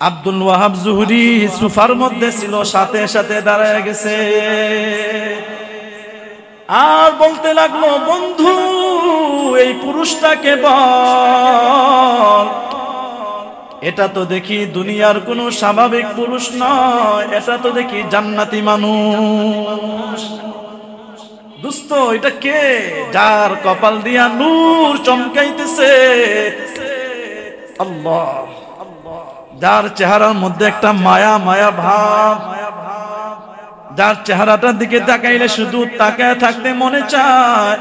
Abdul Wahab Zuhri সুফার মধ্যে ছিল, সাথে সাথে দাঁড়ায় গেছে আর বলতে লাগলো, বন্ধু এই পুরুষটাকে বল, এটা তো দেখি দুনিয়ার কোনো স্বাভাবিক পুরুষ নয়, এটা তো দেখি জান্নাতি মানুষ। দোস্ত এটা কে, যার কপাল দিয়া নূর চমকাইতেছে? আল্লাহ, যার চেহারার মধ্যে একটা মায়া মায়া ভাব, যার চেহারাটার দিকে তাকাইলে শুধু তাকায় থাকতে মনে চায়।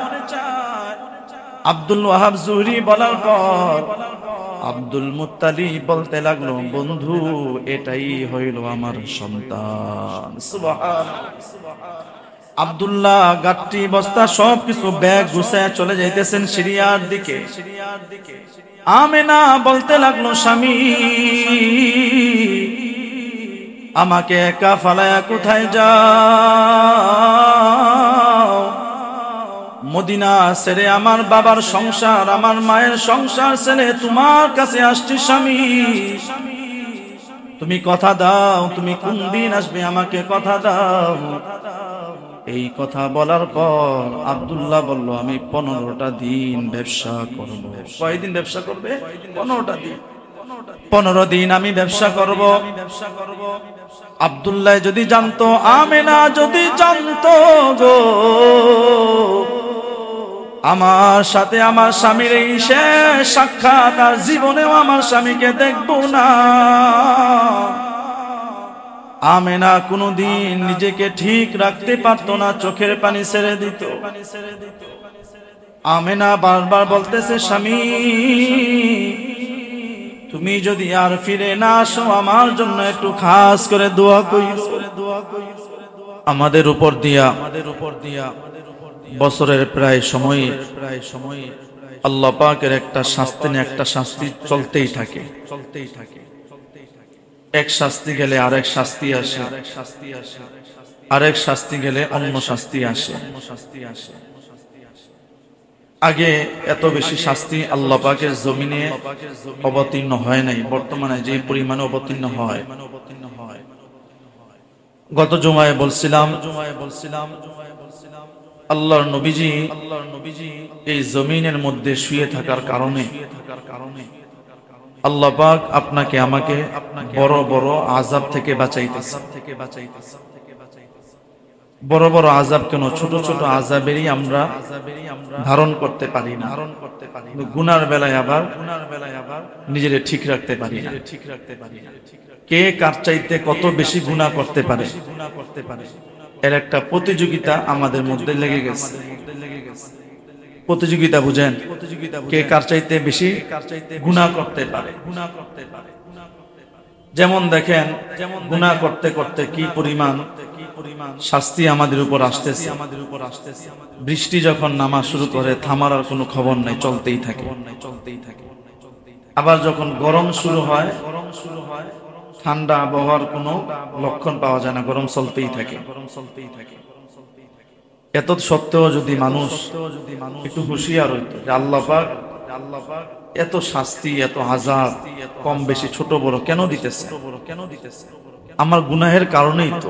আব্দুল ওয়াহাব জুহরি বলার পর আব্দুল মুত্তালিব বলতে লাগলো, বন্ধু এটাই হইল আমার সন্তান। সুবহানাল্লাহ। আব্দুল্লাহ গাট্টি বস্তা সবকিছু ব্যাগ গুছায় চলে যাইতেছেন সিরিয়ার দিকে। আমেনা বলতে লাগলো, স্বামী আমাকে একা ফালায়া কোথায় যাও? মদিনা ছেড়ে আমার বাবার সংসার, আমার মায়ের সংসার ছেড়ে তোমার কাছে আসছি স্বামী, তুমি কথা দাও, তুমি কোন দিন আসবে আমাকে কথা দাও। এই কথা বলার পর আব্দুল্লাহ বলল, আমি 15টা দিন ব্যবসা করব। কয়দিন ব্যবসা করবে? 15টা দিন। 15 দিন আমি ব্যবসা করব। আব্দুল্লাহ যদি জানতো, আমেনা যদি জানতো গো, আমার সাথে আমার স্বামীর এই শেষ সাক্ষাৎ, আর জীবনেও আমার স্বামীকে দেখব না। আমেনা কোনদিন নিজেকে ঠিক রাখতে পারতো না, চোখের পানি ছেড়ে দিত। আমেনা বারবার বলতেছে, স্বামী তুমি যদি আর ফিরে না আসো, আমার জন্য একটু খাস করে দোয়া কইরো। আমাদের উপর দিয়া বছরের প্রায় সময় আল্লাহ পাকের একটা শাস্তি চলতেই থাকে। এক শাস্তি গেলে আরেক শাস্তি আসে, আরেক শাস্তি গেলে অন্য শাস্তি আসে। আগে এত বেশি শাস্তি আল্লাহ পাকের জমিনে অবতীর্ণ হয় নাই, বর্তমানে যে পরিমাণে অবতীর্ণ হয়। গত জুমায় বলছিলাম আল্লাহর নবীজি এই জমিনের মধ্যে শুয়ে থাকার কারণে আল্লাহ পাক আপনাকে আমাকে বড় বড় আযাব থেকে বাঁচাইতেছে। বড় বড় আযাব কেন, ছোট ছোট আযাবেরই আমরা ধারণ করতে পারি না। গুনার বেলায় আবার নিজের ঠিক রাখতে পারি না। কে কার চাইতে কত বেশি গুনাহ করতে পারে, এর একটা প্রতিযোগিতা আমাদের মধ্যে লেগে গেছে। প্রতিযোগিতা বুঝেন, কে কার চাইতে বেশি গুনাহ করতে পারে। যেমন দেখেন, গুনাহ করতে করতে কি পরিমাণ শাস্তি আমাদের উপর আসতেছে। বৃষ্টি যখন নামা শুরু করে, থামার আর কোনো খবর নাই, চলতেই থাকে। আবার যখন গরম শুরু হয়, ঠান্ডা আবহাওয়ার কোনো লক্ষণ পাওয়া যায় না, গরম চলতেই থাকে। এত সত্ত্বেও যদি মানুষ একটু হুঁশিয়ার হইতো যে আল্লাহ পাক এত শাস্তি, এত আযাব কম বেশি ছোট বড় কেন দিতেছে? আমার গুনাহের কারণেই তো।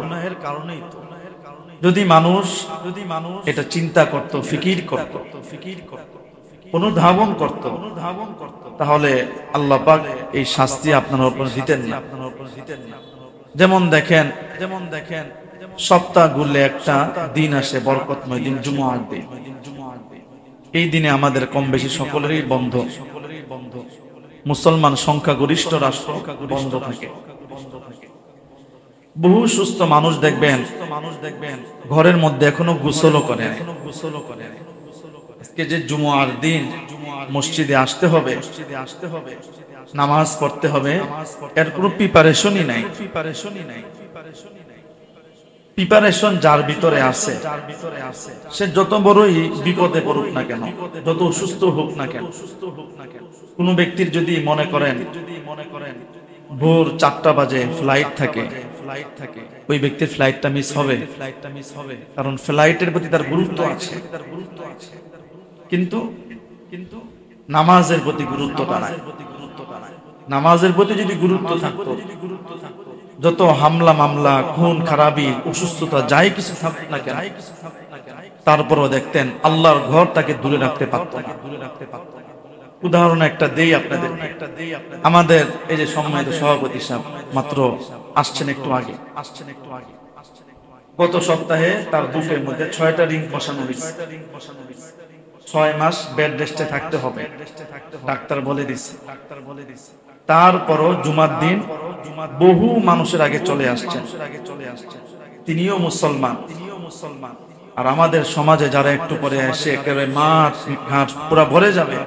যদি মানুষ এটা চিন্তা করত, ফিকির করত, অনুধাবন করত, তাহলে আল্লাহ পাক এই শাস্তি আপনার উপর দিতেন না। যেমন দেখেন সপ্তাহ ঘুরলে একটা দিন আসে, বরকতময় দিন, জুমার দিন। এই দিনে আমাদের কম বেশি সকলেরই বন্ধ। মুসলমান সংখ্যাগরিষ্ঠ রাষ্ট্র বন্ধ থাকে। বহু সুস্থ মানুষ দেখবেন ঘরের মধ্যে এখনো গোসলও করে। আজকে যে জুমার দিন মসজিদে আসতে হবে, নামাজ পড়তে হবে, এর কোনো প্রিপারেশনই নাই। প্রিপারেশন যার ভিতরে আছে, সে যত বড়ই বিপদে পড়ুক না কেন, যত অসুস্থ হোক না কেন, কোন ব্যক্তির যদি মনে করেন ভোর 4টা বাজে ফ্লাইট থাকে, ওই ব্যক্তির ফ্লাইটটা মিস হবে, কারণ ফ্লাইটের প্রতি তার গুরুত্ব আছে। কিন্তু নামাজের প্রতি গুরুত্বটা নাই। নামাজের প্রতি যদি গুরুত্ব থাকতো, যত হামলা মামলা, খুন খারাপি, অসুস্থতা যাই কিছু থাকুক না কেন, তারপরও দেখতেন আল্লাহর ঘর তাকে দূরে রাখতে পারত না। উদাহরণ একটা দেই আপনাদের। আমাদের এই যে সম্মানিত সভাপতি সাহেব মাত্র আসছেন একটু আগে, গত সপ্তাহে তার বুকের মধ্যে 6টা রিং বসানো হয়েছে। 6 মাস বেড রেস্টে থাকতে হবে, ডাক্তার বলে দিছে। তারপরও জুমার দিন বহু মানুষের আগে চলে আসছেন। তিনিও মুসলমান। আর আমাদের সমাজে যারা একটু পরে এসে একেবারে মাঠ ঘাট পুরা ভরে যাবে,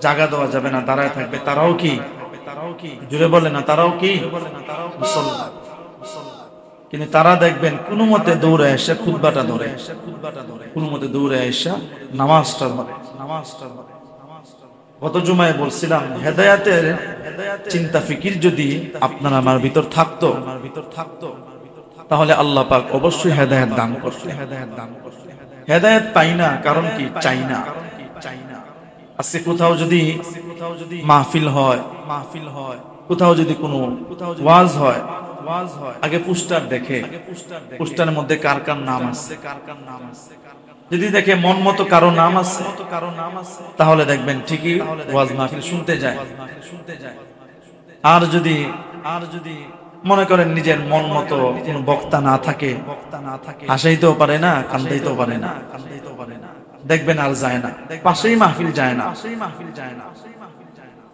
জায়গা দেওয়া যাবে না, দাঁড়ায় থাকবে, তারাও কি জুড়ে বলে না, তারাও কি মুসলমান। কিন্তু তারা দেখবেন কোন মতে দৌড়ে এসে খুতবাটা ধরে, কোন মতে দৌড়ে এসে নামাজটা ধরে। গত জুমায় বলছিলাম হেদায়েতের চিন্তা ফিকির যদি আপনার আমার ভিতর থাকতো, তাহলে আল্লাহ পাক অবশ্যই হেদায়েত দান করতেন। হেদায়েত পাই না, কারণ কি? চাই না। আজকে কোথাও যদি মাহফিল হয়, কোথাও যদি কোনো ওয়াজ হয়, আগে পোস্টার দেখে, পোস্টারের মধ্যে কার কার নাম আছে। যদি দেখে মন মতো কারো নাম আছে, তাহলে দেখবেন ঠিকই ওয়াজ মাহফিল শুনতে যায়। আর যদি মনে করেন নিজের মন মতো কোনো বক্তা না থাকে, হাসাইতেও পারে না, কান্দাইতেও পারে না, দেখবেন আর যায় না, পাশেই মাহফিল যায় না।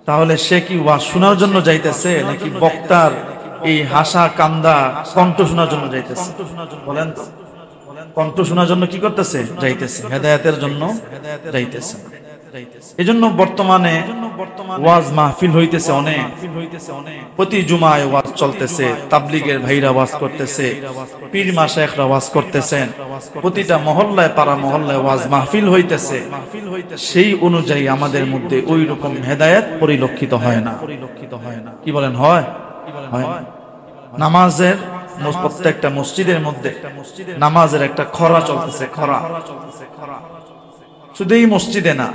তাহলে সে কি ওয়াজ শোনার জন্য যাইতেছে, নাকি বক্তার এই হাসা কান্দা কণ্ঠ শোনার জন্য যাইতেছে? বলেন তো, কণ্ঠ শোনার জন্য কি করতেছে? যাইতেছে। হেদায়েতের জন্য যাইতেছে। এজন্য বর্তমানে ওয়াজ মাহফিল হইতেছে অনেক, প্রতি জুমায় ওয়াজ চলতেছে, তাবলীগের ভাইরা ওয়াজ করতেছে, পীর মাশায়েখরা ওয়াজ করতেছেন, প্রতিটা মহল্লায় পাড়া মহল্লায় ওয়াজ মাহফিল হইতেছে। সেই অনুযায়ী আমাদের মধ্যে ওই রকম হেদায়েত পরিলক্ষিত হয় না। কি বলেন? হয় না। নামাজের প্রত্যেকটা মসজিদের মধ্যে নামাজের একটা খরা চলতেছে, খরা। শুধু এই মসজিদে না,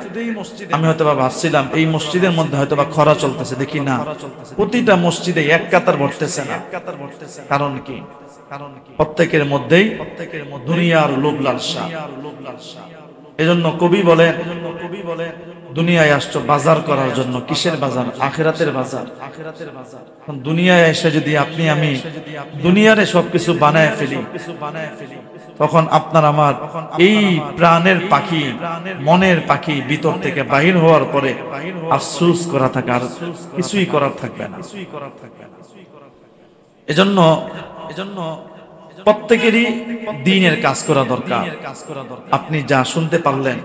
আমি হয়তো ভাবছিলাম এই মসজিদের মধ্যে হয়তো খরা চলতেছে, দেখি না, প্রতিটা মসজিদে এক কাতার ভরতেছে না। কারণ কি? প্রত্যেকের মধ্যেই দুনিয়ার লোভ লালসা। এজন্য কবি বলেন, দুনিয়ায় আসছো বাজার করার জন্য। কিসের বাজার? আখিরাতের বাজার। দুনিয়ায় এসে যদি আপনি আমি দুনিয়ারে সবকিছু বানায় ফেলি, তখন আপনার আমার এই প্রাণের পাখি, মনের পাখি ভিতর থেকে বাহির হওয়ার পরে আফসোস করা থাকে, আর কিছুই করার থাকবে না। এজন্য প্রত্যেকেরই দ্বীনের কাজ করা দরকার। আপনি যা শুনতে পারলেন,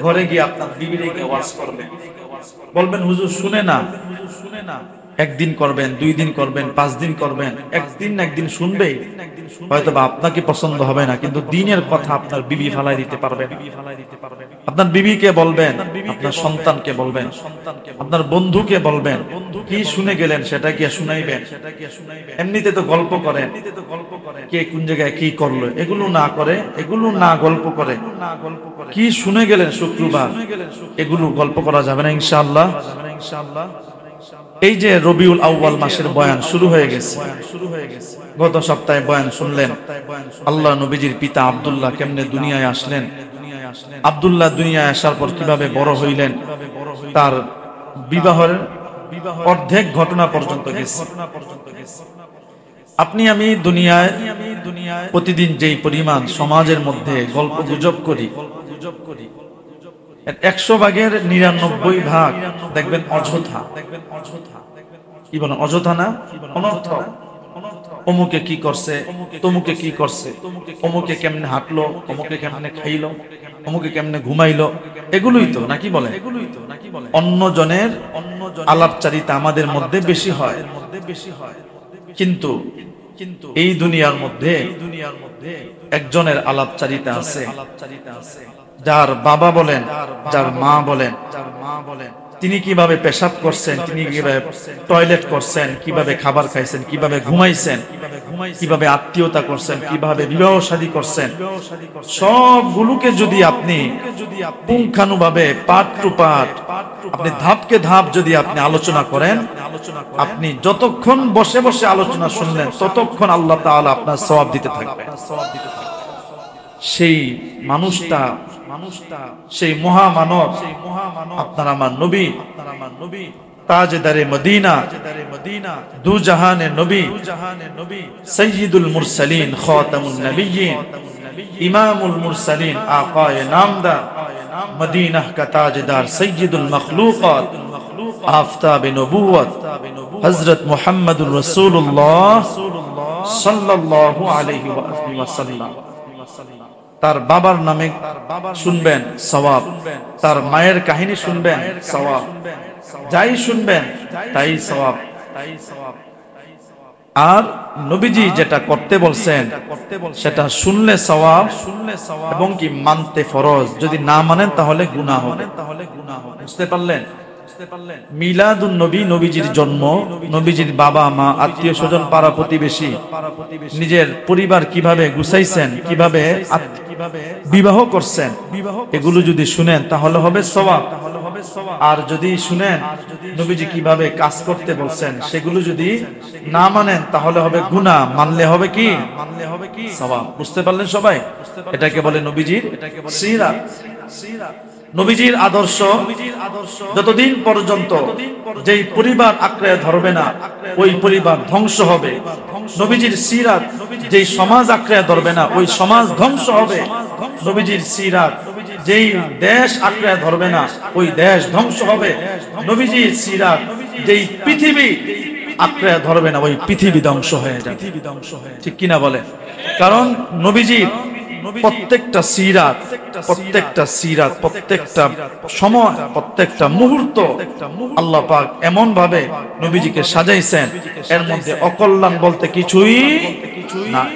ঘরে গিয়ে আপনার বিবিকে ওয়াজ করবেন, বলবেন হুজুর শুনে না। একদিন করবেন, 2 দিন করবেন, 5 দিন করবেন, একদিন না একদিন শুনবেই। হয়তো বা আপনাকে পছন্দ হবে না, কিন্তু দ্বীনের কথা আপনার বিবি ফালাই দিতে পারবে না। আপনার বিবিকে বলবেন, আপনার সন্তানকে বলবেন, আপনার বন্ধুকে বলবেন। কি শুনে গেলেন সেটা কি শুনাইবেন? এমনিতে তো গল্প করেন, কে কোন জায়গায় কি করলো, এগুলো না করে, এগুলো না গল্প করে, কি শুনে গেলেন শুক্রবার, এগুলো গল্প করা যাবে না ইনশাআল্লাহ। এই যে রবিউল আউয়াল মাসের বয়ান শুরু হয়ে গেছে। গত সপ্তাহে বয়ান শুনলেন আল্লাহ নবীজির পিতা আব্দুল্লাহ কেমনে দুনিয়ায় আসলেন, আব্দুল্লাহ দুনিয়ায় আসার পর কিভাবে বড় হইলেন, তার বিবাহের অর্ধেক ঘটনা পর্যন্ত গেছে। আপনি আমি দুনিয়ায় প্রতিদিন যেই পরিমাণ সমাজের মধ্যে গল্প গুজব করি, 100 ভাগের 99 ভাগ দেখবেন অযথা। কি বলেন? অযথা না, অনর্থক। অমুকে কি করছে, তমুকে কি করছে, অমুকে কেমনে হাঁটলো, অমুকে কেমনে খাইলো, অমুকে কেমনে ঘুমাইলো, এগুলোই তো নাকি বলে। অন্য জনের আলাপচারিতা আমাদের মধ্যে বেশি হয়। কিন্তু এই দুনিয়ার মধ্যে একজনের আলাপচারিতা আছে, যার বাবা বলেন, যার মা বলেন, তিনি কিভাবে পেশাব করছেন, তিনি কিভাবে টয়লেট করছেন, কিভাবে খাবার খাইছেন, কিভাবে ঘুমাইছেন, কিভাবে আত্মীয়তা করছেন, কিভাবে বিবাহ শাদী করছেন, সবগুলোকে যদি আপনি পুঙ্খানুভাবে পার্ট টু পার্ট আপনি ধাপকে ধাপ যদি আপনি আলোচনা করেন, আপনি যতক্ষণ বসে বসে আলোচনা শুনলেন ততক্ষণ আল্লাহ তাআলা আপনার সওয়াব দিতে থাকবেন। সেই মানুষটা, সেই মহামানব, আপনার আমার নবী, তাজদারে মদিনা, দু জাহানের নবী, সাইয়্যিদুল মুরসালিন, খাতামুন নবিয়্যিন, ইমামুল মুরসালিন, আকায়ে নামদার, মদিনা কা তাজদার, সাইয়্যিদুল মখলুকাত, আফতাবে নবুওয়াত, হযরত মুহাম্মদুর রাসূলুল্লাহ সাল্লাল্লাহু আলাইহি ওয়াসাল্লাম। তার বাবার নামে শুনবেন সওয়াব, তার মায়ের কাহিনী শুনবেন সওয়াব, যাই শুনবেন তাই সওয়াব। আর নবীজি যেটা করতে বলছেন সেটা শুনলে সওয়াব এবং কি মানতে ফরজ, যদি না মানেন তাহলে গুনাহ হবে। বুঝতে পারলেন? মিলাদুন নবী, নবীজির জন্ম, নবীজির বাবা মা, আত্মীয় স্বজন, পাড়া প্রতিবেশী, নিজের পরিবার কিভাবে গুছাইছেন, কিভাবে বিবাহ করছেন, এগুলো যদি শুনেন তাহলে হবে সওয়াব। আর যদি শুনেন নবীজি কিভাবে কাজ করতে বলছেন সেগুলো যদি না মানেন তাহলে হবে গুনাহ, মানলে হবে কি? সওয়াব। বুঝতে পারলেন সবাই? এটাকে বলে নবীজির সিরাত। নবীজির আদর্শ যতদিন পর্যন্ত যেই পরিবার আঁকড়ে ধরবে না ওই পরিবার ধ্বংস হবে। নবীজির সিরাত যেই সমাজ আঁকড়ে ধরবে না ওই সমাজ ধ্বংস হবে। নবীজির সিরাত যেই দেশ আঁকড়ে ধরবে না ওই দেশ ধ্বংস হবে। নবীজির সিরাত যেই পৃথিবী আঁকড়ে ধরবে না ওই পৃথিবী ধ্বংস হয়ে যাবে। ঠিক কিনা বলে? কারণ নবীজির প্রত্যেকটা সিরাত, প্রত্যেকটা সিরাত, প্রত্যেকটা সময়, প্রত্যেকটা মুহূর্ত আল্লাহ পাক এমন ভাবে নবীজিকে সাজাইছেন, এর মধ্যে অকল্যাণ বলতে কিছুই নাই।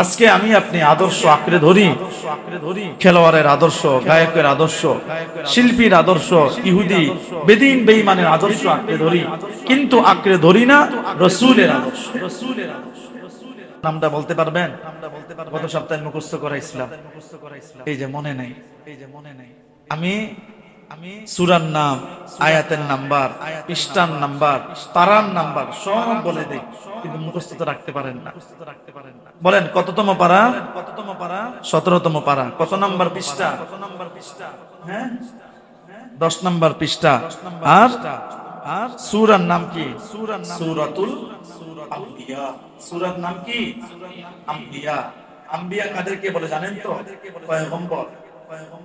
আজকে আমি আপনি আদর্শ আঁকড়ে ধরি, খেলোয়াড়ের আদর্শ, গায়কের আদর্শ, শিল্পীর আদর্শ, ইহুদি বেদিন বেঈমানের আদর্শ আঁকড়ে ধরি, কিন্তু আঁকড়ে ধরি না রাসূলের আদর্শ। নামটা বলতে পারবেন? গত সপ্তাহে মুখস্থ করাইছিলাম, এই যে মনে নাই। আমি সূরার নাম, আয়াতের নাম্বার, পৃষ্ঠার নাম্বার, পারার নাম্বার সব বলে দেই, কিন্তু মুখস্থ তো রাখতে পারেন না। বলেন কততম পারা? 17তম পারা। কত নাম্বার পৃষ্ঠা? হ্যাঁ, 10 নাম্বার পৃষ্ঠা। আর সূরার নাম কি? সূরাতুল আম্বিয়া। সূরার নাম কি? আম্বিয়া। আম্বিয়া কাদেরকে বলে জানেন তো? পয়গম্বর।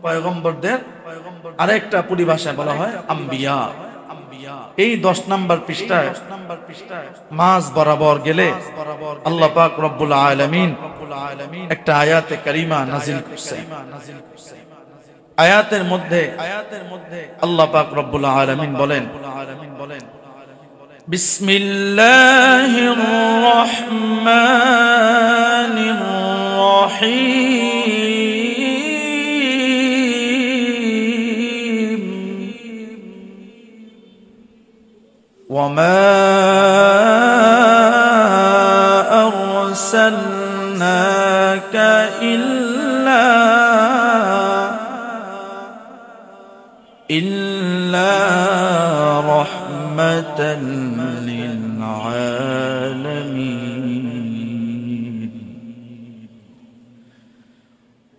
পয়গম্বরদের আরেকটা পরিভাষায় বলা হয় আম্বিয়া। এই 10 নাম্বার পৃষ্ঠায় মাঝ বরাবর গেলে আল্লাহ পাক রব্বুল আলামিন একটা আয়াতে কারিমা নাযিল করছেন। আয়াতের মধ্যে আল্লাহ পাক রব্বুল আলামিন বলেন, বিসমিল্লাহির রহমানির রহিম, ওয়ামা আরসালনাকা ইল্লা রাহমাতাল লিল আলামিন,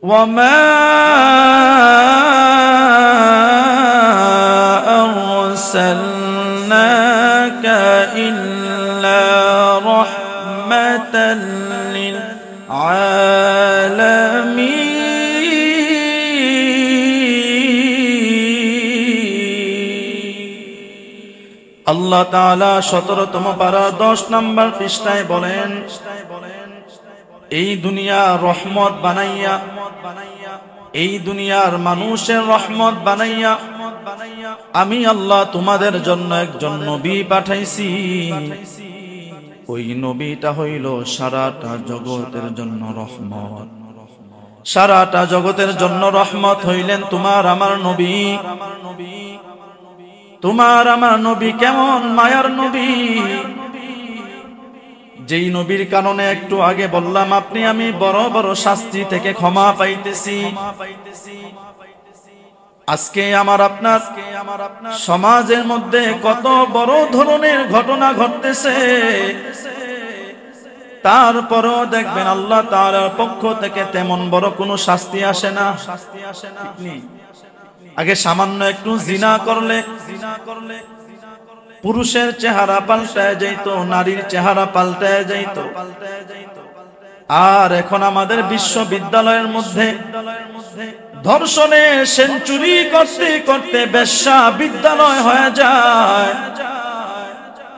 ওয়ামা আরসালনাকা ইল্লা রাহমাতাল লিল আলামিন। আল্লাহ তাআলা 17তম পারা 10 নাম্বার পৃষ্ঠায় বলেন, এই দুনিয়া রহমত বানাইয়া, এই দুনিয়ার মানুষের রহমত বানাইয়া আমি আল্লাহ তোমাদের জন্য একজন নবী পাঠাইছি। ওই নবীটা হইল সারাটা জগতের জন্য রহমত। সারাটা জগতের জন্য রহমত হইলেন তোমার আমার নবী। তোমার আমার নবী কেমন মায়ার নবী, যেই নবীর কারণে একটু আগে বললাম আপনি আমি বড় বড় শাস্তি থেকে ক্ষমা পাইতেছি। আজকে আমার আপনার সমাজের মধ্যে কত বড় ধরনের ঘটনা ঘটতেছে, তারপরও দেখবেন আল্লাহ তাআলার পক্ষ থেকে তেমন বড় কোনো শাস্তি আসে না। আগে সামান্য একটু জিনা করলে পুরুষের চেহারা পাল্টায় যাইতো, নারীর চেহারা পাল্টায় যাইতো। আর এখন আমাদের বিশ্ববিদ্যালয়ের মধ্যে ধর্ষণে সেঞ্চুরি করতে করতে বেশ্যা বিদ্যালয় হয়ে যায়,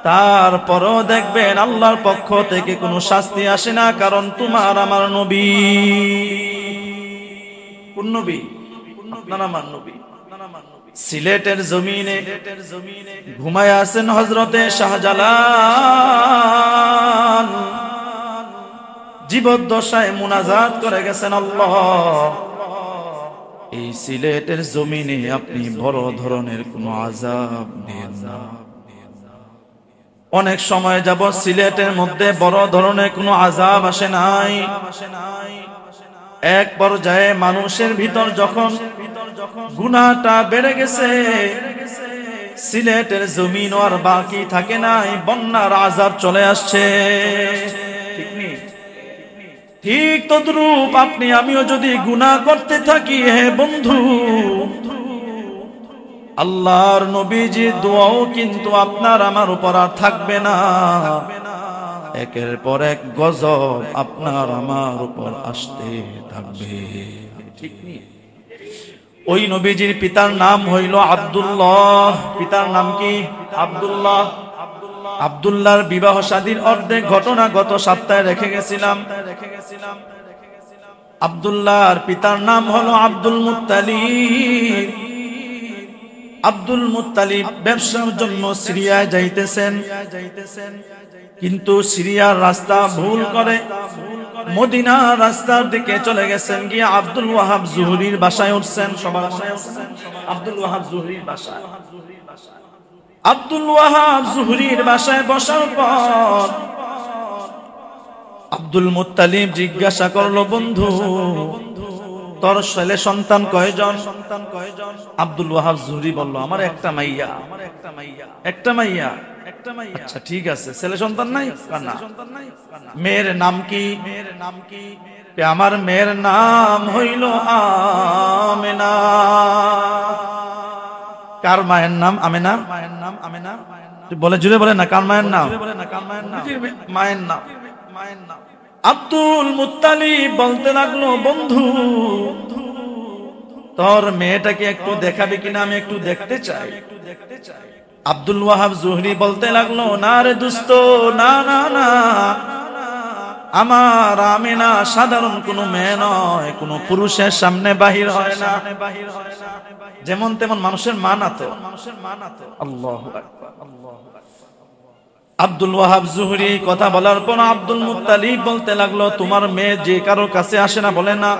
তারপরও দেখবেন আল্লাহর পক্ষ থেকে কোনো শাস্তি আসে না, কারণ তোমার আমার নবী। কোন নবী? আপনার আমার নবী। সিলেটের জমিনে ঘুমায় আছেন হযরতে শাহজালাল, জীবদ্দশায় মুনাজাত করে গেছেন, আল্লাহ এই সিলেটের জমিনে আপনি বড় ধরনের কোনো আযাব দেন না। অনেক সময় যাব সিলেটের মধ্যে বড় ধরনের কোনো আযাব আসে নাই। এক পর্যায়ে মানুষের ভিতর যখন গুনাহটা বেড়ে গেছে, সিলেটের জমিন আর বাকি থাকে নাই, বন্যার আযাব চলে আসছে। ঠিক তদ্রূপ আপনি আমিও যদি গুনাহ করতে থাকি, হে বন্ধু, আল্লাহর নবীজির দোয়াও কিন্তু আপনার আমার উপর আর থাকবে না। একের পর এক গজব আপনার আমার উপর আসতে থাকবে। ঠিক নেই? ওই নবীজির পিতার নাম হইল আব্দুল্লাহ। পিতার নাম কি? আব্দুল্লাহ। আব্দুল্লাহর বিবাহ শাদীর অর্ধেক ঘটনা গত সপ্তাহে রেখে গেছিলাম। আব্দুল্লাহর পিতার নাম হলো আব্দুল মুত্তালিব। আব্দুল মুত্তালিব ব্যবসার জন্য সিরিয়ায় যাইতেছেন, কিন্তু সিরিয়ার রাস্তা ভুল করে মদিনার রাস্তার দিকে চলে গেছেন। গিয়ে আব্দুল ওয়াহাব জুহরির বাসায় উঠছেন। সবার বাসায় উঠছেন আব্দুল ওয়াহাব জুহরির বাসায়। আব্দুল ওয়াহাব জুহরির বাসায় বসার পর আব্দুল মুত্তালিব জিজ্ঞাসা করলো, বন্ধু তোর ছেলে সন্তান কয়জন? আব্দুল ওয়াহাব জুহরি বলল, আমার একটা মাইয়া। একটা মাইয়া? আচ্ছা ঠিক আছে, ছেলে সন্তান নাই? না। মেয়ের নাম কি? আমার মেয়ের নাম হইল আমেনা। কার মায়ের নাম? আমেনা। বলে জুড়ে বলে না, কার মায়ের নাম? মায়ের নাম। আব্দুল মুত্তালিব বলতে লাগলো, বন্ধু তোর মেয়েটাকে একটু দেখাবে কিনা, আমি একটু দেখতে চাই। আব্দুল ওয়াহাব জুহরি বলতে লাগলো, না রে দোস্ত, না না না, আমার আমেনা সাধারণ কোনো মেয়ে নয়, কোনো পুরুষের সামনে বাহির হয় না, যেমন তেমন মানুষের মা না তো। আল্লাহু আকবার। আব্দুল ওয়াহাব জুহরি কথা বলার পর আব্দুল মুত্তালিব বলতে লাগলো, তোমার মেয়ে যে কারো কাছে আসে না, বলে না?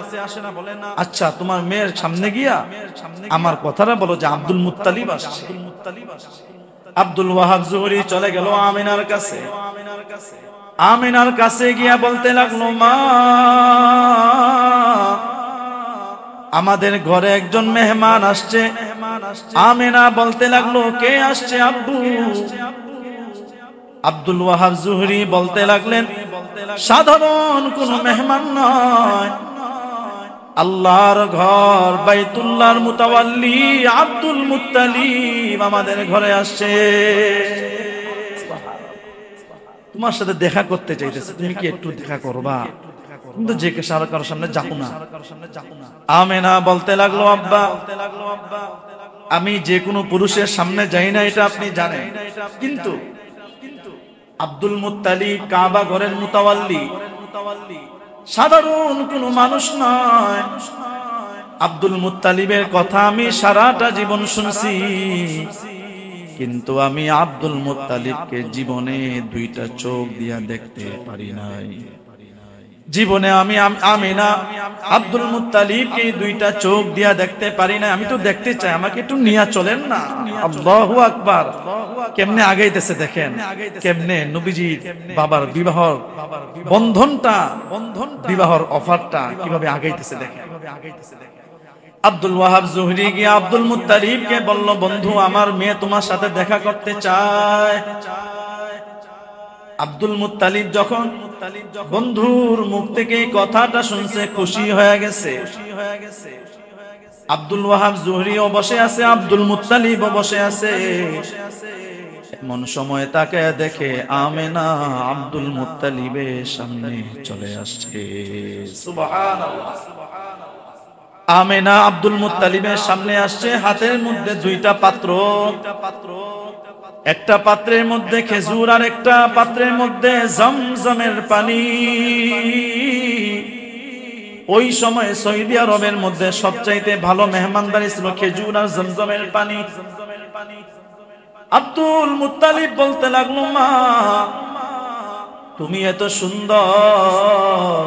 আচ্ছা তোমার মেয়ের সামনে গিয়া আমার কথাটা বলো যে আব্দুল মুত্তালিব আসছে। আব্দুল ওয়াহাব জুহরি চলে গেল আমিনার কাছে। আমিনার কাছে গিয়া বলতে লাগলো, মা আমাদের ঘরে একজন মেহমান আসছে। আমিনা বলতে লাগলো, কে আসছে আব্বু? আব্দুল ওয়াহাব জুহরি বলতে লাগলেন, সাধারণ কোন মেহমান নয়, আল্লাহর ঘর বাইতুল্লাহর মুতাওয়াল্লি আব্দুল মুত্তালিব আমাদের ঘরে আসছে। তোমার সাথে দেখা করতে চাইতেছে, তুমি কি একটু দেখা করবা? কিন্তু যে কে সারা কারোর সামনে যাবো না। আমেনা বলতে লাগলো, আব্বা আমি যে কোনো পুরুষের সামনে যাই না, এটা আপনি জানেন, কিন্তু আব্দুল মুত্তালিব কাবা ঘরের মুতাওয়াল্লি, সাধারণ কোনো মানুষ নয়। আব্দুল মুত্তালিবের কথা আমি সারাটা জীবন শুনছি, কিন্তু আমি আব্দুল মুত্তালিবকে জীবনে দুইটা চোখ দিয়া দেখতে পারি নাই। জীবনে আমি আমিনা আব্দুল মুত্তালিবকে দুইটা চোখ দিয়া দেখতে পারি না, আমি তো দেখতে চাই, আমাকে একটু নিয়া চলেন না। আল্লাহু আকবার। কেমনে আগাইতেছে দেখেন, কেমনে নবীজির বাবার বিবাহর বন্ধনটা, বিবাহর অফারটা কিভাবে আগাইতেছে দেখেন। আব্দুল ওয়াহাব জুহরি গিয়ে আব্দুল মুত্তালিবকে বলল, বন্ধু আমার মেয়ে তোমার সাথে দেখা করতে চায়। আব্দুল মুত্তালিব যখন বন্ধুর মুখ থেকে এই কথাটা শুনছে খুশি হয়ে গেছে। আব্দুল ওয়াহাব জুহরিও বসে আছে, আব্দুল মুত্তালিবও বসে আছে। এমন সময় তাকে দেখে আমেনা আব্দুল মুত্তালিবের সামনে চলে আসছে। সুবহানাল্লাহ। আমেনা আব্দুল মুত্তালিবের সামনে আসছে, হাতের মধ্যে দুইটা পাত্র, একটা পাত্রের মধ্যে খেজুর আর একটা পাত্রের মধ্যে জমজমের পানি। ওই সময় সৌদি আরবের মধ্যে সবচাইতে ভালো মেহমানদারি ছিল খেজুর আর জমজমের পানি। আব্দুল মুত্তালিব বলতে লাগলো, মা তুমি এত সুন্দর,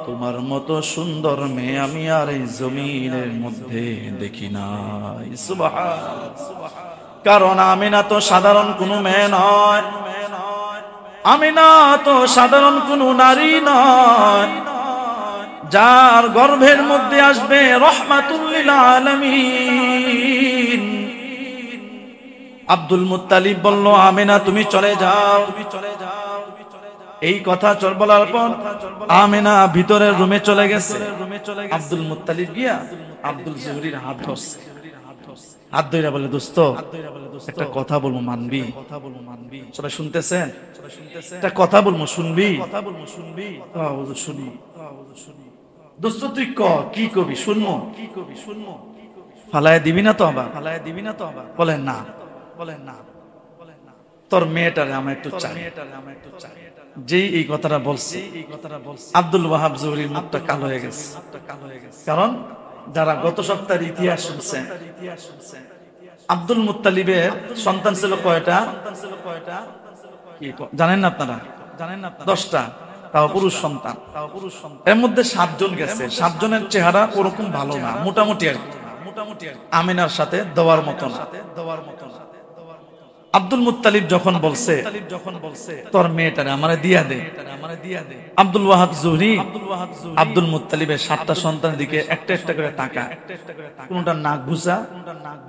তোমার মতো সুন্দর মেয়ে আমি আর এই জমিনের মধ্যে দেখি নাই। সুবহানাল্লাহ। কারণ আমিনা তো সাধারণ কোনো মেয়ে নয়, আমিনা তো সাধারণ কোনো নারী নয়, যার গর্ভের মধ্যে আসবে রাহমাতুল লিল আলামিন। আব্দুল মুত্তালিব বলল, আমিনা তুমি চলে যাও। এই কথা বলার পর আমিনা ভিতরের রুমে চলে গেছে। আব্দুল মুত্তালিব গিয়া আব্দুল জুহরির হাত ধরছে, হাত ধরে বলে, দোস্ত একটা কথা বলবো, মানবি? সবাই শুনতেছেন? একটা কথা বলবো, শুনবি? শুনবো। দোস্ত তুই কি কবি, শুনবো। ফালায় দিবি না তো আবার? বলেন না, তোর মেয়েটারে আমার একটু চাই। যেই এই কথাটা বলছে, আব্দুল ওয়াহাব জুহরির মুখটা কালো হয়ে গেছে। কারণ যারা গত সপ্তাহের ইতিহাস শুনছেন, আব্দুল মুত্তালিবের সন্তান ছিল কয়টা জানেন না আপনারা? 10টা, তাও পুরুষ সন্তান। এর মধ্যে 7 জন গেছে। 7 জনের চেহারা ওরকম ভালো না, মোটামুটি আর আমিনার সাথে দেওয়ার মতো না। আব্দুল মুত্তালিব যখন বলছে তোর মেয়েটারে আমারে দিয়া দে, আব্দুল ওয়াহাব জুহরি আব্দুল মুত্তালিবের 7টা সন্তানের দিকে একটা একটা করে তাকায়। কোনটা নাক ঘুষা,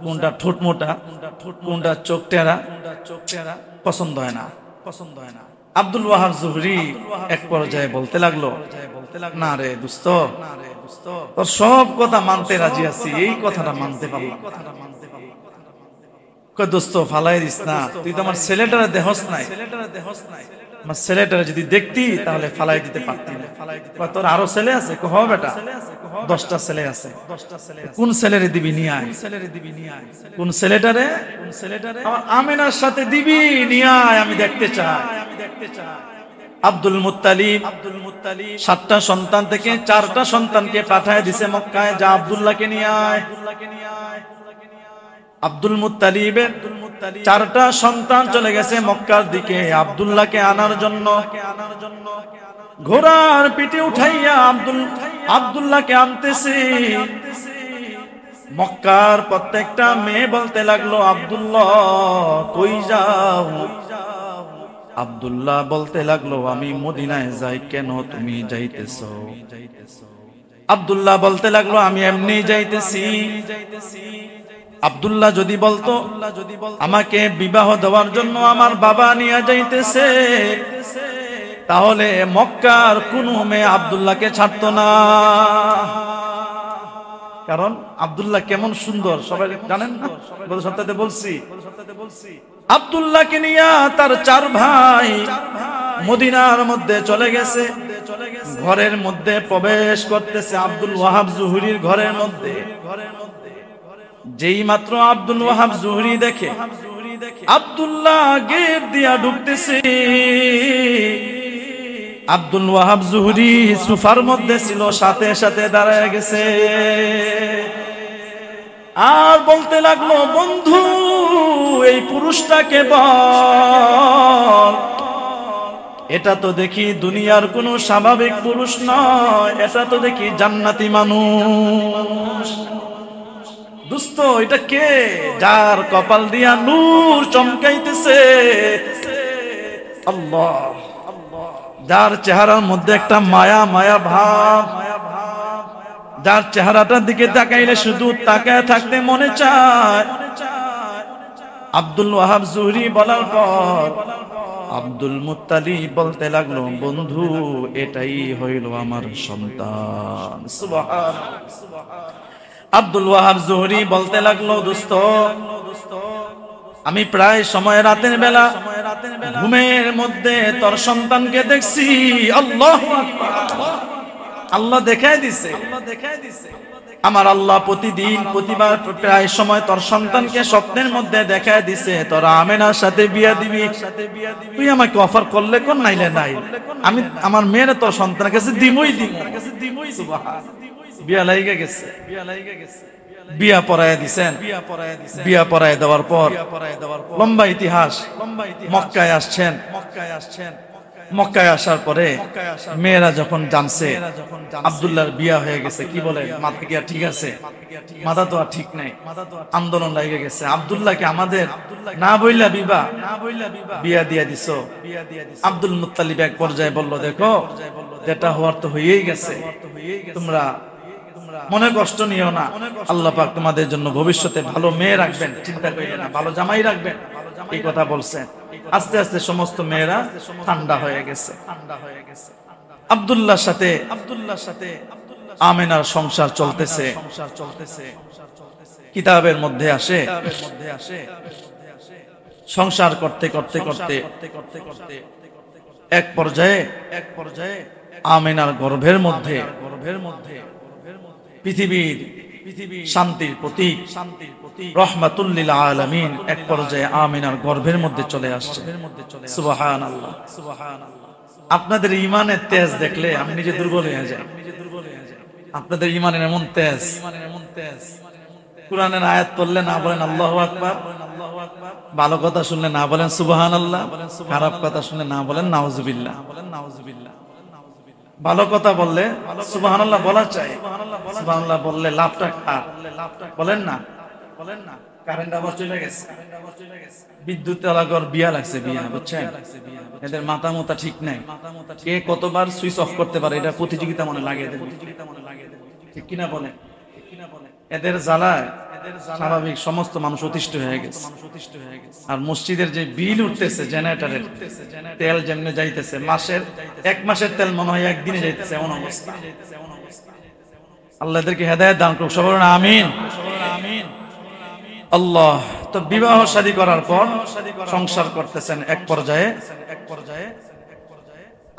কোনটা ঠোঁট মোটা, কোনটা চোখ টেরা, পছন্দ হয় না। আব্দুল ওয়াহাব জুহরি এক পর্যায়ে বলতে লাগলো, না রে দোস্ত, তোর সব কথা মানতে রাজি আছি, এই কথাটা মানতে পারলাম। দোস্ত ফালাই দিস না, তুই তো আমার ছেলেটারে দেহস নাই, আমার ছেলেটারে যদি দেখতি তাহলে ফালাই দিতে পারতি না। তোর আরো ছেলে আছে? হ বেটা, 10টা ছেলে আছে। কোন ছেলেরে দিবি? নিয়ে আয়। কোন ছেলেটারে? আমার আমিনার সাথে দিবি, নিয়ে আয়, আমি দেখতে চাই। আব্দুল মুত্তালিব 7টা সন্তান থেকে 4টা সন্তানকে পাঠায় দিছে মক্কায়, যা আব্দুল্লাহকে নিয়ে আয়। আব্দুল মুত্তালিবের 4টা সন্তান চলে গেছে মক্কার দিকে আব্দুল্লাহকে আনার জন্য। ঘোড়ার পিঠে উঠাইয়া আব্দুল্লাহকে আনতেছে। মক্কার প্রত্যেকটা মেয়ে বলতে লাগলো, আব্দুল্লাহ কই যাও? আব্দুল্লাহ বলতে লাগলো, আমি মদিনায় যাই। কেন তুমি যাইতেছো? আব্দুল্লাহ বলতে লাগলো, আমি এমনি যাইতেছি। আব্দুল্লাহ যদি বলতো আমাকে বিবাহ দেওয়ার জন্য আমার বাবা নিয়ে যাইতেছে, তাহলে মক্কার কোনো মেয়ে আব্দুল্লাহকে ছাড়তো না। কারণ আব্দুল্লাহ কেমন সুন্দর সবাই জানেন না? গত সপ্তাহে বলছি, আব্দুল্লাহকে নিয়ে তার 4 ভাই মদিনার মধ্যে চলে গেছে। ঘরের মধ্যে প্রবেশ করতেছে আব্দুল ওয়াহাব জুহরির ঘরের মধ্যে। যেই মাত্র আব্দুল ওয়াহাব জুহরি দেখে আব্দুল্লাহ গেট দিয়া ঢুকতেছে, আব্দুল ওয়াহাব জুহরি সোফার মধ্যে ছিল, সাথে সাথে দাঁড়ায় গেছে আর বলতে লাগলো, বন্ধু এই পুরুষটাকে বল এটা তো দেখি দুনিয়ার কোনো স্বাভাবিক পুরুষ নয়, এটা তো দেখি জান্নাতি মানুষ। দোস্ত এটা কে? যার কপাল দিয়া নূর চমকাইতেছে আল্লাহ, যার চেহারার মধ্যে একটা মায়া মায়া ভাব, যার চেহারাটার দিকে তাকাইলে শুধু তাকায় থাকতে মনে চায়। আব্দুল ওয়াহাব জুহরি বলার পর আব্দুল মুত্তালিব বলতে লাগলো, বন্ধু এটাই হইল আমার সন্তান। সুবহানাল্লাহ। আব্দুল ওয়াহাব জুহরি বলতে লাগলো, দোস্ত আমি প্রায় সময় রাতের বেলা ঘুমের মধ্যে তোর সন্তানকে দেখছি। আল্লাহু আকবার। আল্লাহ দেখায় দিছে, আমার আল্লাহ প্রতিদিন প্রতিবার প্রায় সময় তোর সন্তানকে স্বপ্নের মধ্যে দেখায় দিছে তোর আমেনার সাথে বিয়া দিবি। তুই আমাকে অফার করলে কোন নাইলে নাই, আমি আমার মেয়ের তোর সন্তানের কাছে দিমই দিব। বিয়া লাইগা গেছে, বিয়া পড়ায় দিছেন। বিয়া পড়ায় দেওয়ার পর লম্বা ইতিহাস, মক্কায় আসছেন। মক্কায় আসার পরে মেয়েরা যখন জানছে আব্দুল্লাহর বিয়া হয়ে গেছে, কি বলে মাথা কি আর ঠিক আছে? মাথা তো আর ঠিক নাই, আন্দোলন লাগে গেছে। আব্দুল্লাহকে আমাদের না বইলা বিয়া দিয়া দিছো। আব্দুল মুত্তালিব এক পর্যায়ে বলল, দেখো যেটা হওয়ার তো হয়েই গেছে, তোমরা মনে কষ্ট নিও না, আল্লাহ পাক তোমাদের জন্য ভবিষ্যতে ভালো মেয়ে রাখবেন, চিন্তা করিও না, ভালো জামাই রাখবেন। এই কথা বলছেন। আস্তে আস্তে সমস্ত মেয়েরা ঠান্ডা হয়ে গেছে। আব্দুল্লাহর সাথে আমেনার সংসার চলতেছে। কিতাবের মধ্যে আসে সংসার করতে করতে করতে এক পর্যায়ে আমেনার গর্ভের মধ্যে পৃথিবীর শান্তির প্রতীক রহমাতুল লিল আলামিন এক পর্যায়ে আমিনার গর্ভের মধ্যে চলে আসছে। সুবহানাল্লাহ। আপনাদের ঈমানের তেজ দেখলে আমি নিজে দুর্বল হয়ে যাই। আপনাদের ঈমানের এমন তেজ, কুরআনের আয়াত পড়লে না বলেন আল্লাহু আকবার, ভালো কথা শুনলে না বলেন সুবহানাল্লাহ, খারাপ কথা শুনলে না বলেন নাউজুবিল্লাহ। ভালো কথা বললে সুবহানাল্লাহ বলা চাই, সুবহানাল্লাহ বললে লাভটা কার? বলেন না, কারেন্ট আবার চলে গেছে, বিদ্যুৎ এলাকার বিয়া লাগছে, বিয়া বুঝছেন, এদের মাথা মোতা ঠিক নাই, কে কতবার সুইচ অফ করতে পারে এটা প্রতিযোগিতা মনে লাগে, ঠিক কিনা বলেন? এদের জ্বালায় স্বাভাবিক সমস্ত মানুষ অতিষ্ঠ হয়ে গেছে। আর মসজিদের যে বিল উঠতেছে জেনারেটরের তেল যেমনে যাইতেছে, এক মাসের তেল মনে হয় একদিনে যাইতেছে, এমন অবস্থা। আল্লাহ এদেরকে হেদায়েত দান করুক, সবাই বলেন আমিন। আল্লাহ। তো বিবাহ শাদী করার পর সংসার করতেছেন, এক পর্যায়ে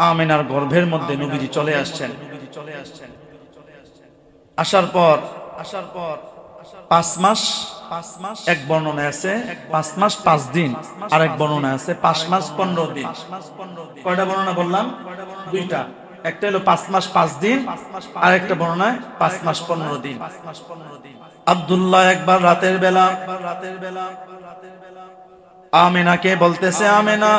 আমিনার গর্ভের মধ্যে নবীজি চলে আসছেন। আসার পর 5 মাস এক বর্ণনা আছে, 5 মাস 5 দিন, আর এক বর্ণনা আছে 5 মাস 15 দিন। কয়টা বর্ণনা বললাম? দুইটা। একটা হলো 5 মাস 5 দিন, আর একটা বর্ণনায় 5 মাস 15 দিন। আব্দুল্লাহ একবার রাতের বেলা আমিনাকে বলতেছে, আমিনা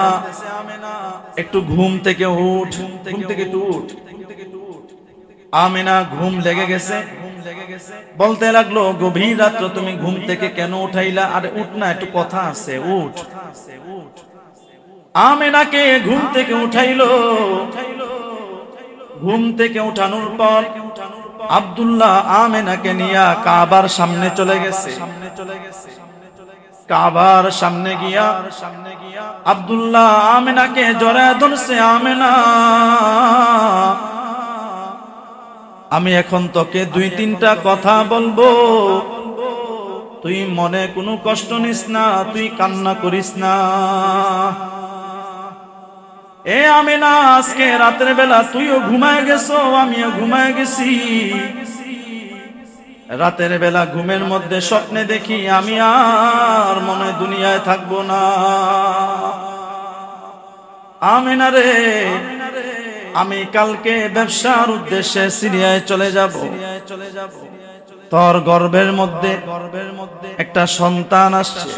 একটু ঘুম থেকে উঠ, ঘুম থেকে একটু উঠ। আমিনা ঘুম লেগে গেছে, বলতে লাগলো, গভীর রাত্রে তুমি ঘুম থেকে কেন উঠাইলা? আরে উঠ না, একটু কথা আছে, উঠ। আমিনাকে ঘুম থেকে উঠাইলো। ঘুম থেকে উঠানোর পর আব্দুল্লাহ আমিনাকে নিয়ে কাবার সামনে চলে গেছে। কাবার সামনে গিয়া আব্দুল্লাহ আমিনাকে জড়ায় ধরছে, আমিনা আমি এখন তোকে 2-3টা কথা বলবো, তুই মনে কোনো কষ্ট নিস না, তুই কান্না করিস না। এ আমিনা, আজকে রাতের বেলা তুইও ঘুমায় গেছো, আমিও ঘুমায় গেছি। রাতের বেলা ঘুমের মধ্যে স্বপ্নে দেখি আমি আর মনে দুনিয়ায় থাকবো না। আমিনা রে, আমি কালকে ব্যবসার উদ্দেশ্যে সিরিয়ায় চলে যাব। তোর গর্ভের মধ্যে একটা সন্তান আসছে।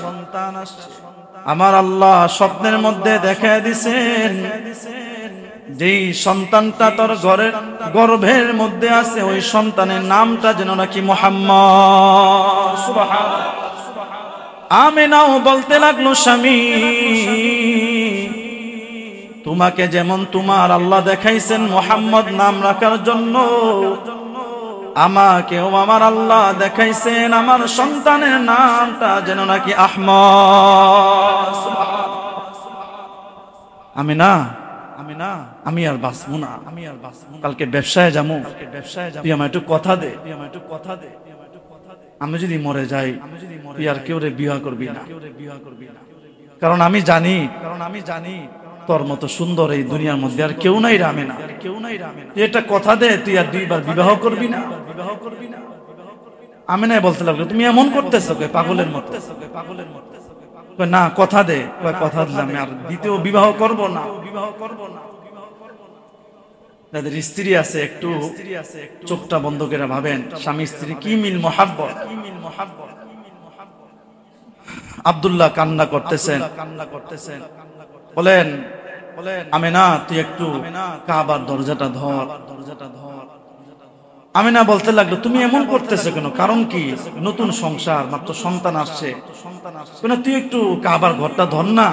আমার আল্লাহ স্বপ্নের মধ্যে দেখায় দিছেন, যেই সন্তানটা তোর গর্ভের মধ্যে আছে ওই সন্তানের নামটা যেন নাকি মুহাম্মদ। সুবহানাল্লাহ। আমিনাও বলতে লাগলো, স্বামী তোমাকে যেমন তোমার আল্লাহ দেখাইছেন মুহাম্মদ নাম রাখার জন্য, আমাকেও আমার আল্লাহ দেখাইছেন আমার সন্তানের নামটা যেন নাকি আহমদ। আমি আর বাঁচবো না, কালকে ব্যবসায় যাবো, তুই আমার একটু কথা দে, আমি যদি মরে যাই তুই আর কেউ রে বিবাহ করবি না, কারণ আমি জানি তোর মতো সুন্দর এই দুনিয়ার মধ্যে আর কেউ নাই রে আমেনা। তুই একটা কথা দে, তুই আর দুইবার বিবাহ করবি না। আমেনা বলতে লাগলো, তুমি এমন করতেছো পাগলের মতো। না কথা দে, কথা দিলাম, আর দ্বিতীয় বিবাহ করব না। যাদের স্ত্রী আছে একটু চোখটা বন্ধ করে ভাবেন, স্বামী স্ত্রী কি মিল মোহাব্বত। আব্দুল্লাহ কান্না করতেছেন, বলেন আমেনা তুই একটু কাবার দরজাটা ধর। আমেনা বলতে লাগলো, তুমি এমন করতেছো কেন, কারণ কি? নতুন সংসার, মাত্র সন্তান আসছে, তুই একটু কাবার ঘরটা ধর না।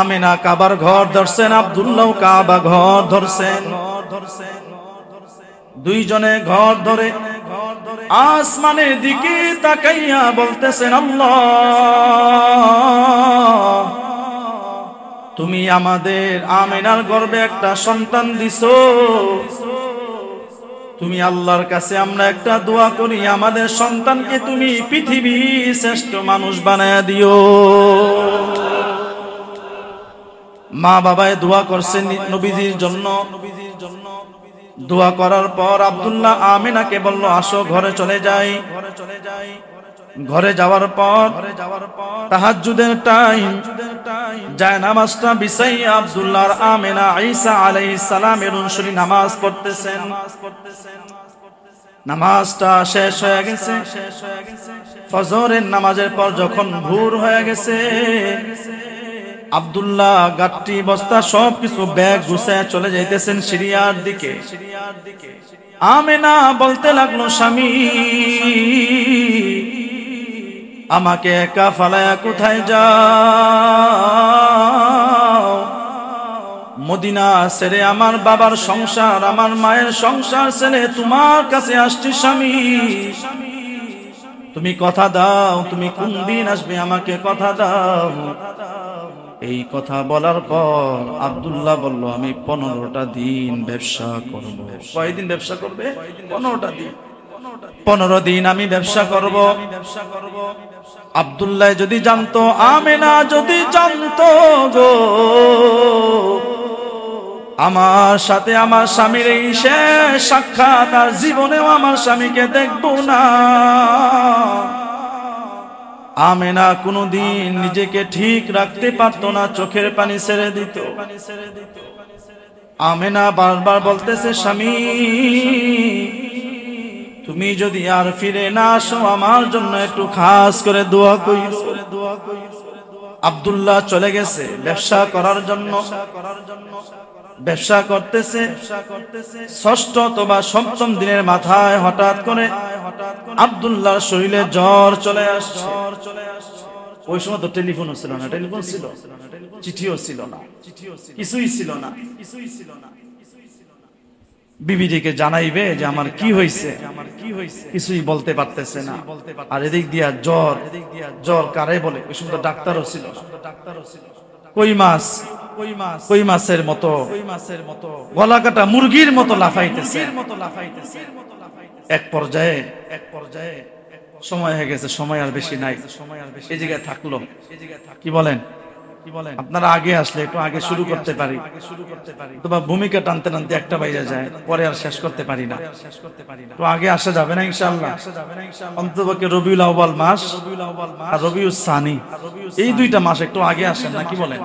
আমেনা কাবার ঘর ধরছেন, আব্দুল্লাহ কাবা ঘর ধরছেন। দুইজনে ঘর ধরে আসমানের দিকে তাকাইয়া বলতেছেন, আল্লাহ তুমি আমাদের আমেনার গর্ভে একটা সন্তান দিছো, তুমি আল্লাহর কাছে আমরা একটা দোয়া করি, আমাদের সন্তানকে তুমি পৃথিবীর শ্রেষ্ঠ মানুষ বানায়া দিও। মা বাবায় দোয়া করছেন নবীজির জন্য। দোয়া করার পর আব্দুল্লাহ আমিনাকে বলল, আসো ঘরে চলে যাই। ঘরে যাওয়ার পর তাহাজ্জুদের টাইম, যায় নামাজটা বিছাইয়া আব্দুল্লাহ আর আমিনা ঈসা আলাইহিস সালামের অনুসরী নামাজ পড়তেছেন। নামাজটা শেষ হয়ে গেছে। ফজরের নামাজের পর যখন ভোর হয়ে গেছে, আব্দুল্লাহ গাট্টি বস্তা সবকিছু ব্যাগ গুছায় চলে যাইতেছেন সিরিয়ার দিকে। আমিনা বলতে লাগলো, স্বামী আমাকে একা ফালায়া কোথায় যাও? মদিনা ছেড়ে আমার বাবার সংসার, আমার মায়ের সংসার ছেড়ে তোমার কাছে আসছি স্বামী, তুমি কথা দাও, তুমি কোন দিন আসবে আমাকে কথা দাও। এই কথা বলার পর আব্দুল্লাহ বলল, আমি 15টা দিন ব্যবসা করব। কয়দিন ব্যবসা করবে? 15টা দিন। 15 দিন আমি ব্যবসা করব। আব্দুল্লাহ যদি জানতো, আমিনা যদি জানতো গো আমার সাথে আমার স্বামীর এই শেষ সাক্ষাৎ, আর জীবনেও আমার স্বামীকে দেখবো না। আমিনা কোনদিন নিজেকে ঠিক রাখতে পারতো না, চোখের পানি ছেড়ে দিত। আমিনা বারবার বলতেছে, স্বামী তুমি যদি আর ফিরে না আসো আমার জন্য একটু খাস করে দোয়া কইরো। আব্দুল্লাহ চলে গেছে ব্যবসা করার জন্য। ব্যবসা করতেছে, ষষ্ঠ অথবা সপ্তম দিনের মাথায় হঠাৎ করে আব্দুল্লাহর শরীরে জ্বর চলে আসছে। ওই সময় তো টেলিফোনও ছিল না, টেলিফোন ছিল, চিঠিও ছিল না, কিছুই ছিল না। বিবিদিকে জানাইবে যে আমার কি হয়েছে, কিছুই বলতে পারতেছে না। আর এদিক দিয়া জ্বর কারে বলে, ওই সময় তো ডাক্তারও ছিল না। কই মাছের মতো গলা কাটা মুরগির মতো লাফাইতেছে। এক পর্যায়ে সময় হয়ে গেছে, সময় আর বেশি নাই, এই জায়গায় থাকলো। কি বলেন? আপনারা আগে আসলে একটু আগে শুরু করতে পারি, অথবা ভূমিকা টানতে টানতে একটা বাইরে যায়, পরে আর শেষ করতে পারি না। তো আগে আসা যাবে না ইনশাআল্লাহ? অন্ততপক্ষে রবিউল আউয়াল মাস আর রবিউল সানি, এই 2টা মাস একটু আগে আসেন না, কি বলেন?